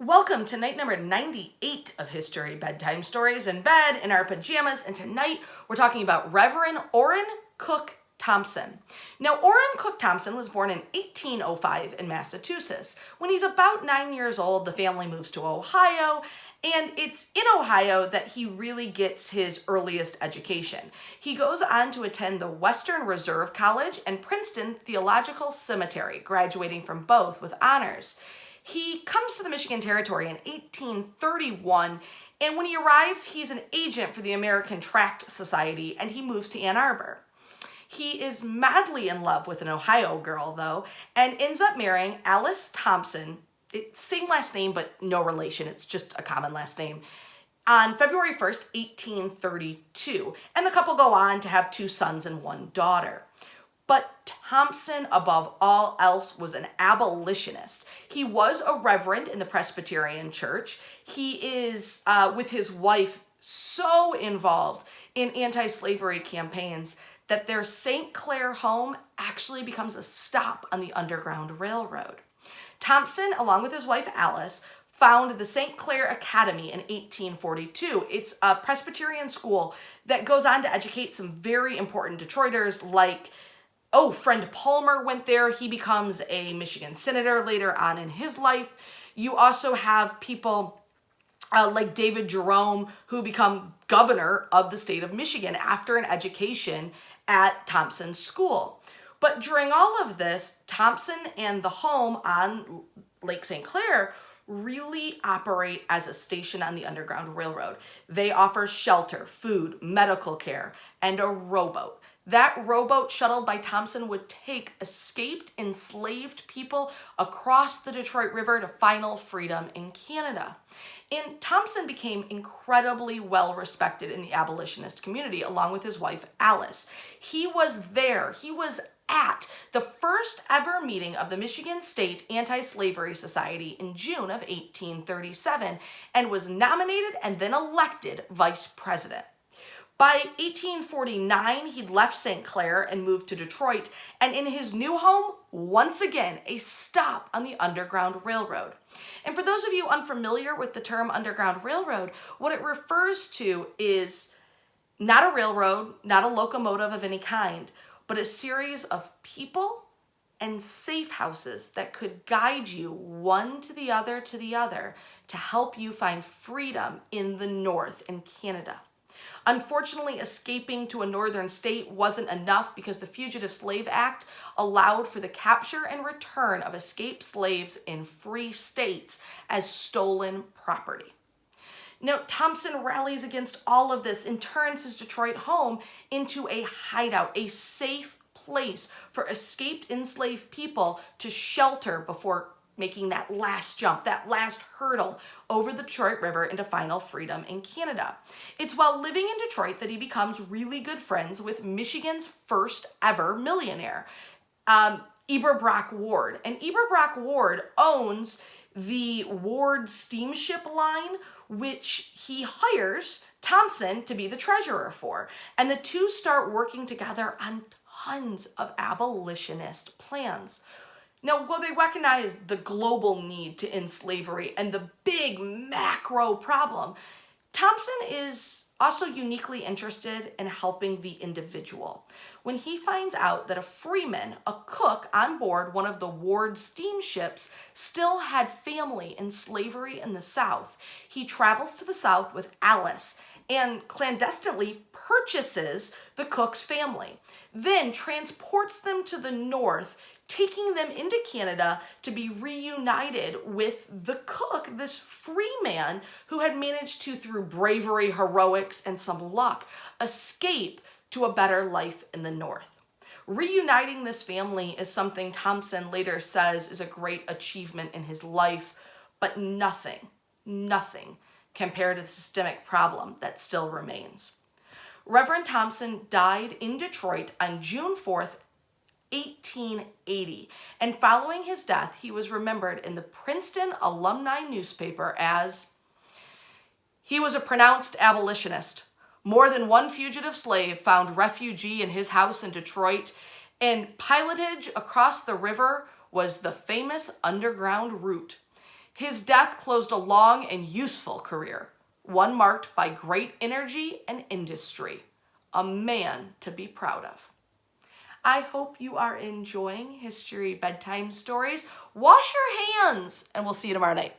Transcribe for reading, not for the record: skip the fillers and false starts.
Welcome to night number 98 of History Bedtime Stories in bed in our pajamas, and tonight we're talking about Reverend Orrin Cook Thompson. Now, Orrin Cook Thompson was born in 1805 in Massachusetts. When he's about 9 years old, the family moves to Ohio, and it's in Ohio that he really gets his earliest education. He goes on to attend the Western Reserve College and Princeton Theological Seminary, graduating from both with honors. He comes to the Michigan Territory in 1831, and when he arrives, he's an agent for the American Tract Society, and he moves to Ann Arbor. He is madly in love with an Ohio girl, though, and ends up marrying Alice Thompson. Same last name, but no relation. It's just a common last name. On February 1st, 1832, and the couple go on to have 2 sons and 1 daughter. But Thompson, above all else, was an abolitionist. He was a reverend in the Presbyterian Church. He is, with his wife, so involved in anti-slavery campaigns that their St. Clair home actually becomes a stop on the Underground Railroad. Thompson, along with his wife Alice, founded the St. Clair Academy in 1842. It's a Presbyterian school that goes on to educate some very important Detroiters like Friend Palmer went there. He becomes a Michigan senator later on in his life. You also have people like David Jerome, who become governor of the state of Michigan after an education at Thompson's school. But during all of this, Thompson and the home on Lake St. Clair really operate as a station on the Underground Railroad. They offer shelter, food, medical care, and a rowboat. That rowboat shuttled by Thompson would take escaped enslaved people across the Detroit River to final freedom in Canada. And Thompson became incredibly well respected in the abolitionist community, along with his wife Alice. He was at the first ever meeting of the Michigan State Anti-Slavery Society in June of 1837 and was nominated and then elected vice president. By 1849, he'd left St. Clair and moved to Detroit, and in his new home, once again, a stop on the Underground Railroad. And for those of you unfamiliar with the term Underground Railroad, what it refers to is not a railroad, not a locomotive of any kind, but a series of people and safe houses that could guide you one to the other to help you find freedom in the North in Canada. Unfortunately, escaping to a northern state wasn't enough because the Fugitive Slave Act allowed for the capture and return of escaped slaves in free states as stolen property. Now, Thompson rallies against all of this and turns his Detroit home into a hideout, a safe place for escaped enslaved people to shelter before making that last jump, that last hurdle over the Detroit River into final freedom in Canada. It's while living in Detroit that he becomes really good friends with Michigan's first ever millionaire, Eber Brock Ward. And Eber Brock Ward owns the Ward Steamship Line, which he hires Thompson to be the treasurer for. And the two start working together on tons of abolitionist plans. Now, while they recognize the global need to end slavery and the big macro problem, Thompson is also uniquely interested in helping the individual. When he finds out that a freeman, a cook on board one of the Ward steamships, still had family in slavery in the South, he travels to the South with Alice and clandestinely purchases the cook's family, then transports them to the North, taking them into Canada to be reunited with the cook, this free man who had managed to, through bravery, heroics, and some luck, escape to a better life in the North. Reuniting this family is something Thompson later says is a great achievement in his life, but nothing compared to the systemic problem that still remains. Reverend Thompson died in Detroit on June 4th, 1880, and following his death, he was remembered in the Princeton alumni newspaper as he was a pronounced abolitionist. More than one fugitive slave found refugee in his house in Detroit, and pilotage across the river was the famous Underground Route. His death closed a long and useful career, one marked by great energy and industry. A man to be proud of. I hope you are enjoying History Bedtime Stories. Wash your hands, and we'll see you tomorrow night.